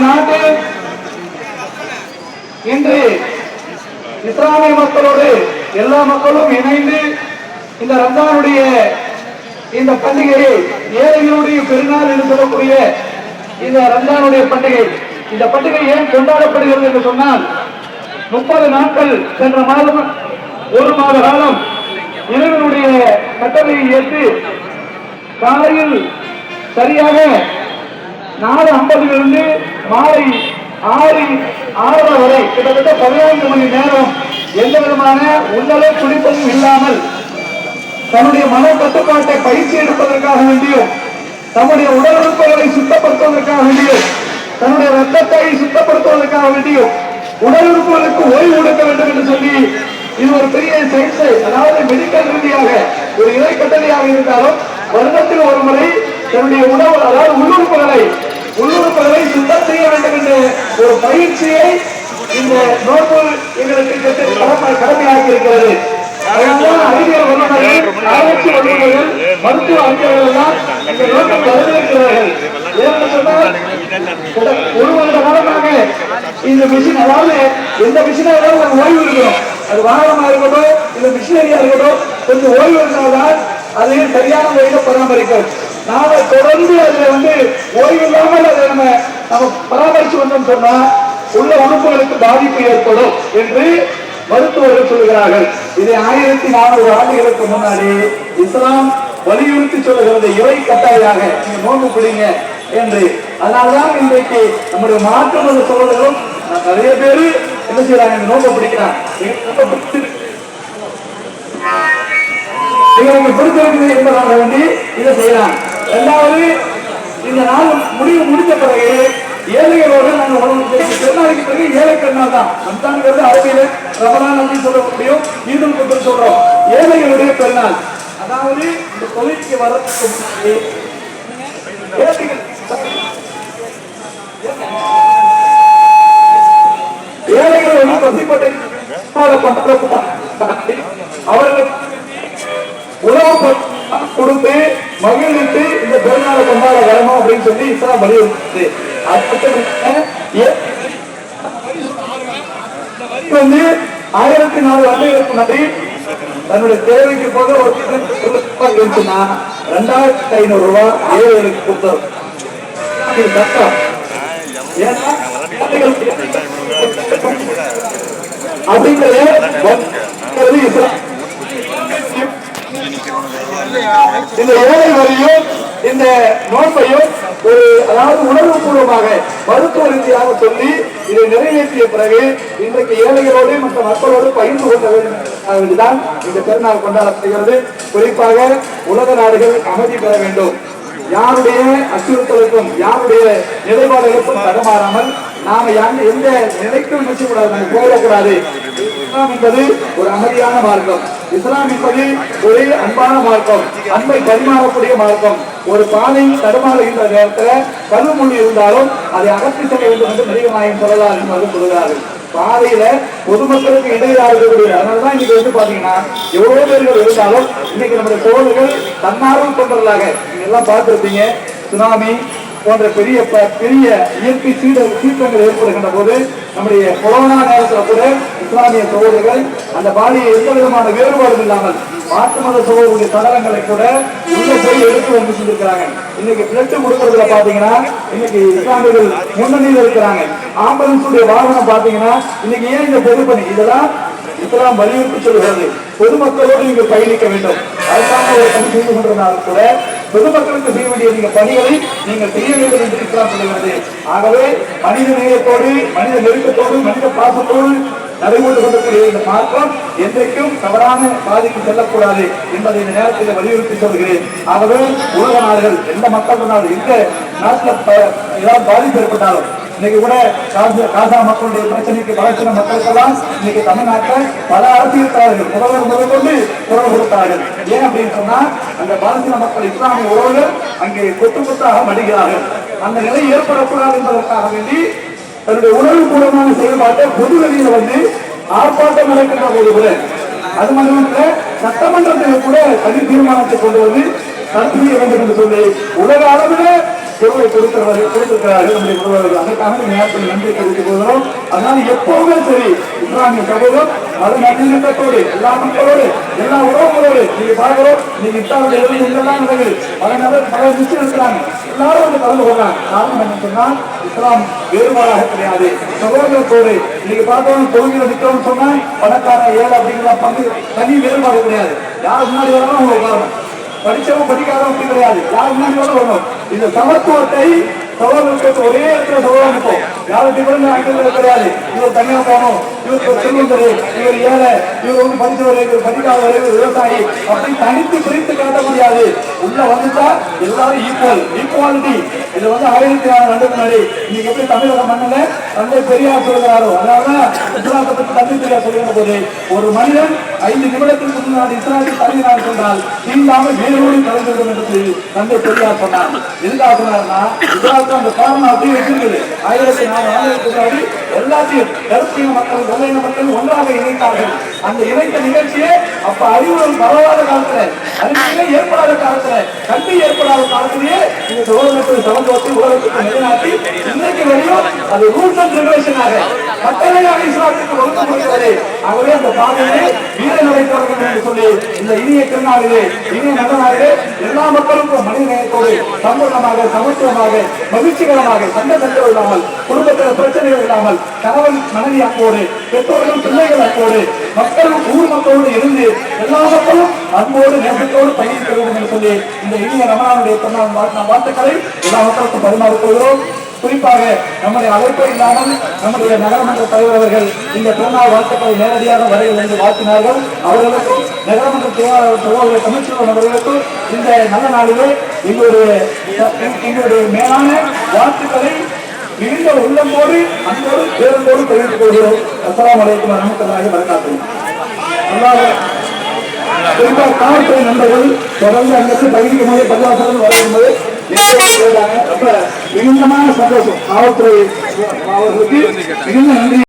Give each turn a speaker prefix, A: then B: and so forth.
A: நாட்டில் இன்று இஸ்லாமிய மக்களோடு எல்லா மக்களும் இணைந்து இந்த ரம்ஜானுடைய இந்த பண்டிகையை ஏழைகளுடைய பெருநாள் என்று சொல்லக்கூடிய இந்த ரம்ஜானுடைய பண்டிகை, இந்த பண்டிகை ஏன் கொண்டாடப்படுகிறது என்று சொன்னால் 30 நாட்கள் சென்ற மாதம் 1 மாத காலம் இறைவனுடைய கட்டளையை ஏற்று காலையில் சரியாக 4:50 மாலை 6:30 வரை கிட்டத்தட்ட 14 மணி நேரம் எந்த விதமான உணவு குடிப்பதும் இல்லாமல் தன்னுடைய மன கட்டுப்பாட்டை பயிற்சி எடுப்பதற்காக வேண்டியும் தன்னுடைய உடல் உறுப்புகளை சுத்தப்படுத்துவதற்காக வேண்டியும் தன்னுடைய ரத்தத்தை சுத்தப்படுத்துவதற்காக வேண்டியும் உடல் உறுப்புகளுக்கு ஓய்வு கொடுக்க வேண்டும் என்று சொல்லி இது ஒரு பெரிய சயின்ஸ், அதாவது மெடிக்கல் ரீதியாக ஒரு இறை கட்டளையாக இருந்தாலும் வருடத்தில் ஒரு முறை தன்னுடைய உணவு அதாவது உள்ளுறுப்புகளை சுத்தம் செய்ய வேண்டும் என்ற ஒரு பயிற்சியை இந்த நோன்பு எங்களுக்கு கடமையாகி இருக்கிறது. அறிவியல் வல்லுநர்கள், ஆராய்ச்சி வல்லுநர்கள், மருத்துவ அறிஞர்கள் எல்லாம் இந்த நோக்கம் வரவேற்கிறார்கள். ஏன்னு சொன்னால் 1 வருட காலமாக இந்த மிஷின், அதாவது எந்த மிஷினா இருந்தாலும் ஒரு ஓய்வு இருக்கணும். அது வாகனமா இருக்கட்டும் இல்ல மிஷினரியா இருக்கட்டும், கொஞ்சம் ஓய்வு இருந்தால்தான் அதை சரியான முறையில் பராமரிக்கும். நாம தொடர்ந்து அதுல ஓய்வு இல்லாமல் அதை நம்ம பராமரிச்சு வந்தோம் சொன்னா உள்ள உறுப்புகளுக்கு பாதிப்பு ஏற்படும் என்று மருத்துவர்கள் சொல்கிறார்கள். இதை 1400 ஆண்டுகளுக்கு முன்னாடி இஸ்லாம் வலியுறுத்தி சொல்லுகிறது, இறை கட்டாயாக நீங்க நோன்பு பிடிங்க என்று. அதனால்தான் இன்றைக்கு நம்முடைய மாற்று மத சகோதரர்களும் நிறைய பேரு என்ன செய்யறாங்க, நோன்பு பிடிக்கிறாங்க. இவருக்கு பிடிச்சிருக்குது என்பதாக வேண்டி இதை செய்யறாங்க. 2வது, இந்த நாள் முடிந்த பிறகு ஏழைகளோடு நாங்கள் பெருநாளைக்கு பிறகு ஏழை பெருநாள் தான். ரம்ஜானுங்கிறது அரபியில ரமலான் அப்படின்னு சொல்ல முடியும், ஈதுல் ஃபித்ர் சொல்றோம். ஏழைகளுடைய பெருநாள், அதாவது இந்த தொழிலுக்கு வரதுக்கு முன்னாடி ஏழைகள் பசிப்பட்டை அவர்கள் உணவு கொடுத்து மகிழ்ந்து இந்த பெருநாளை கொண்டாட வரணும் அப்படின்னு சொல்லி இஸ்லாம் வலியுறுத்துது. வந்து 1400 ஆண்டுகளுக்கு முன்னாடி தன்னுடைய தேவைக்கு போக ஒரு இருந்துச்சுன்னா 2500 ரூபாய் ஏழைகளுக்கு கொடுத்தார். சட்டம் அப்படிங்கிறது இஸ்லாம். இந்த ஏழை வரையும் இந்த நோன்பையும் ஒரு அதாவது உணர்வு பூர்வமாக மருத்துவ ரீதியாக சொல்லி இதை நிறைவேற்றிய பிறகு இன்றைக்கு ஏழைகளோடு மற்ற மக்களோடு பகிர்ந்து கொள்ள வேண்டும்தான் இந்த பெருநாள் கொண்டாடப்படுகிறது. குறிப்பாக உலக நாடுகள் அமைதி பெற வேண்டும், யாருடைய அச்சுறுத்தலுக்கும் யாருடைய நிலைப்பாடுகளுக்கும் தடமாறாமல் நாம எந்த நிலைக்கும் நிச்சயக்கூடாது, நம்ம போயிடக்கூடாது. இஸ்லாம் என்பது ஒரு அமைதியான மார்க்கம், இஸ்லாம் என்பது ஒரு அன்பான மார்க்கம், அன்பை பரிமாறக்கூடிய மார்க்கம். ஒரு பாதை தடுமாறுகின்ற நேரத்தில் கல்முள் இருந்தாலும் அதை அகற்றி செல்ல வேண்டும் என்று நபிகள் சொல்லலாம் என்று சொல்கிறார்கள். பாதையில பொதுமக்களுக்கு இடையிலாக இருக்கக்கூடிய, அதனாலதான் இன்னைக்கு பாத்தீங்கன்னா எவ்வளவு பேர்கள் இருந்தாலும் இன்னைக்கு நம்முடைய சோழர்கள் தன்னார்வ தொண்டர்களாக நீங்க எல்லாம் பார்த்திருப்பீங்க. சுனாமி போன்ற பெரிய இயற்கை சீற்றங்கள் ஏற்படுகின்ற போது நம்முடைய கொரோனா நேரத்தில் கூட இஸ்லாமிய சகோதரர்கள் அந்த பாடியை எந்த விதமான வேறுபாடும் இல்லாமல் மாற்று மத சகோதரர்களுடைய சடலங்களை கூட உள்ள போய் எடுத்து வந்து செஞ்சிருக்கிறாங்க. இன்னைக்கு பிளட் கொடுக்கறதுல பாத்தீங்கன்னா இன்னைக்கு இஸ்லாமியர்கள் முன்னணியில் இருக்கிறாங்க. ஆம்புலன்ஸுடைய வாகனம் பாத்தீங்கன்னா இன்னைக்கு ஏன் இந்த பொதுப்பணி இதெல்லாம் இஸ்லாம் வலியுறுத்தி சொல்கிறது. பொதுமக்களோடு நீங்க பயணிக்க வேண்டும், அதுக்காக ஒரு பணி செய்து கொண்டிருந்தாலும் கூட பொதுமக்களுக்கு செய்ய வேண்டிய நீங்க பணிகளை நீங்கள் செய்ய வேண்டும் என்று இஸ்லாம் சொல்கிறது. ஆகவே மனித நேயத்தோடு மனித நெருக்கத்தோடு மனித பாசத்தோடு நடைபெற்று கொண்டிருக்கிற இந்த மாற்றம் என்றைக்கும் தவறான பாதிக்கு செல்லக்கூடாது என்பதை இந்த நேரத்தில் வலியுறுத்தி சொல்கிறேன். ஆகவே உலக நாடுகள் எந்த மக்கள் இருந்தாலும் எந்த நாட்டில் ஏதாவது பாதிப்பு ஏற்பட்டாலும் இன்னைக்கு கூட காசா மக்களுடைய பிரச்சனைக்கு பலசின மக்களுக்கெல்லாம் இன்னைக்கு தமிழ்நாட்டில் பல அரசியல் முதல்வர் முதற்கொண்டு குரல் கொடுத்தார்கள். ஏன் அப்படின்னு சொன்னா அந்த பாலஸ்தீன மக்கள் இஸ்லாமிய உறவுகள் அங்கே கொத்து கொத்தாக மடிகிறார்கள். அந்த நிலை ஏற்படக்கூடாது என்பதற்காக வேண்டி தன்னுடைய உணர்வு பூர்வமான செயல்பாட்டை பொது வெளியில ஆர்ப்பாட்டம் நடக்கின்ற போது கூட, அது மட்டுமல்ல சட்டமன்றத்தில் கூட தனி தீர்மானத்தை கொண்டு வந்து நடத்தி வேண்டும் என்று சொல்லி உலக அளவில் பொருளை கொடுத்திருக்கிறார்கள் நம்முடைய முதல்வர்கள். அதற்காக நேரத்தில் நன்றி தெரிவித்துக் கொள்கிறோம். அதனால எப்பவுமே சரி இஸ்லாமிய சமூகம் மத நல்லிணக்கத்தோடு எல்லா மக்களோடு எல்லா உறவுகளோடு நீங்க பார்க்கிறோம். நீங்க இஸ்லாமிய எல்லாம் நடக்குது. பல விஷயம் இருக்கிறாங்க. எல்லாரும் வந்து கலந்து கொள்றாங்க. காரணம் என்ன சொன்னா இஸ்லாம் வேறுபாடாக கிடையாது, சகோதரத்தோடு. நீங்க பார்த்தோம் தொழுகையில நிற்கிறோம்னு சொன்னா பணக்கார ஏழை அப்படிங்கிற பங்கு தனி வேறுபாடு கிடையாது. யார் முன்னாடி வரணும் உங்களுக்கு காரணம், படிச்சவங்க படிக்காதவங்க அப்படி கிடையாது. யார் முன்னாடி வரணும். இந்த சமத்துவத்தை சகோதரத்துக்கு ஒரே இடத்துல சகோதரம் யாருக்கு கிடையாது. இவர் தனியா போகணும், இவருக்கு செல்வந்தர், இவர் ஏழை, இவர் வந்து படித்தவர், இவர் படிக்காதவர், இவர் விவசாயி அப்படி தனித்து பிரித்து காட்ட முடியாது. உள்ள வந்துட்டா எல்லாரும் ஈக்குவாலிட்டி. இது வந்து 1600 ஆண்டுக்கு முன்னாடி இன்னைக்கு எப்படி தமிழக மண்ணில தந்தை பெரியார் சொல்கிறாரோ, அதாவது இஸ்லாத்தை பற்றி தந்தை பெரியார் சொல்கிற போது ஒரு மனிதன் 5 நிமிடத்திற்கு முன்னாடி இஸ்லாத்தை தழுவினார் சொன்னால் தீண்டாமல் வேரோடு கலந்து விடும் என்று தந்தை பெரியார் சொன்னார். எதுக்காக சொன்னார்னா இஸ்லாத்தை அந்த காரணம் அப்படியே வச்சிருக்குது. 1400 ஆண்டுகளுக்கு முன்னாடி எல்லாத்தையும் கருப்பின மக்கள் வெள்ளையின மக்கள் ஒன்றாக இணைத்தார்கள். அந்த இணைத்த நிகழ்ச்சியே அப்ப அறிவுகள் பரவாத காலத்துல, அறிவுகளே ஏற்படாத காலத்துல, கல்வி ஏற்படாத காலத்திலேயே இந்த சோழர்கள் சமத்துவத்தை உலகத்துக்கு நிலைநாட்டி இன்றைக்கு வரையும் அது ரூல்ஸ் அண்ட் ரெகுலேஷனாக கட்டளையாக இஸ்லாத்துக்கு ஒழுக்கப்படுகிறது. ஆகவே அந்த பாதையை வீர நடைபெறுகிறது என்று சொல்லி இந்த இனிய திருநாளிலே இனிய நல்ல நாளிலே எல்லா மக்களுக்கும் மனித நேயத்தோடு சம்பூர்ணமாக சமத்துவமாக மகிழ்ச்சிகரமாக சண்டை சண்டை இல்லாமல் குடும்பத்தில் பிரச்சனைகள் இல்லாமல் கணவன் மனைவி அன்போடு பெற்றோர்கள் பிள்ளைகள் அன்போடு மக்களும் ஊர் மக்களோடு இருந்து எல்லா மக்களும் அன்போடு நேசத்தோடு பயணிக்க வேண்டும் என்று சொல்லி இந்த இனிய ரமணானுடைய வாழ்த்துக்களை எல்லா மக்களுக்கும் பரிமாறிக் கொள்கிறோம். குறிப்பாக நம்முடைய அழைப்பு இல்லாமல் நம்முடைய நகரமன்ற தலைவர் அவர்கள் இந்த பிறநாள் வாழ்த்துக்களை நேரடியாக வரையில் என்று வாழ்த்தினார்கள். அவர்களுக்கும் நகரமன்ற தலைவர் தமிழ்ச்செல்வன் அவர்களுக்கும் இந்த நல்ல நாளிலே எங்களுடைய மேலான வாழ்த்துக்களை மிகுந்த உள்ளம்போடு அன்போடு பேரன்போடு தெரிவித்துக் கொள்கிறோம். அஸ்ஸலாமு அலைக்கும் வரஹ்மத்துல்லாஹி வபரகாத்துஹு. குறிப்பாக காவல்துறை நண்பர்கள் தொடர்ந்து அங்கிருந்து பகுதிக்கு போது பல்லாசனம் வரும்போது ரொம்ப மிகுந்தமான சந்தோஷம். காவல்துறை அவர்களுக்கு மிகுந்த நன்றி.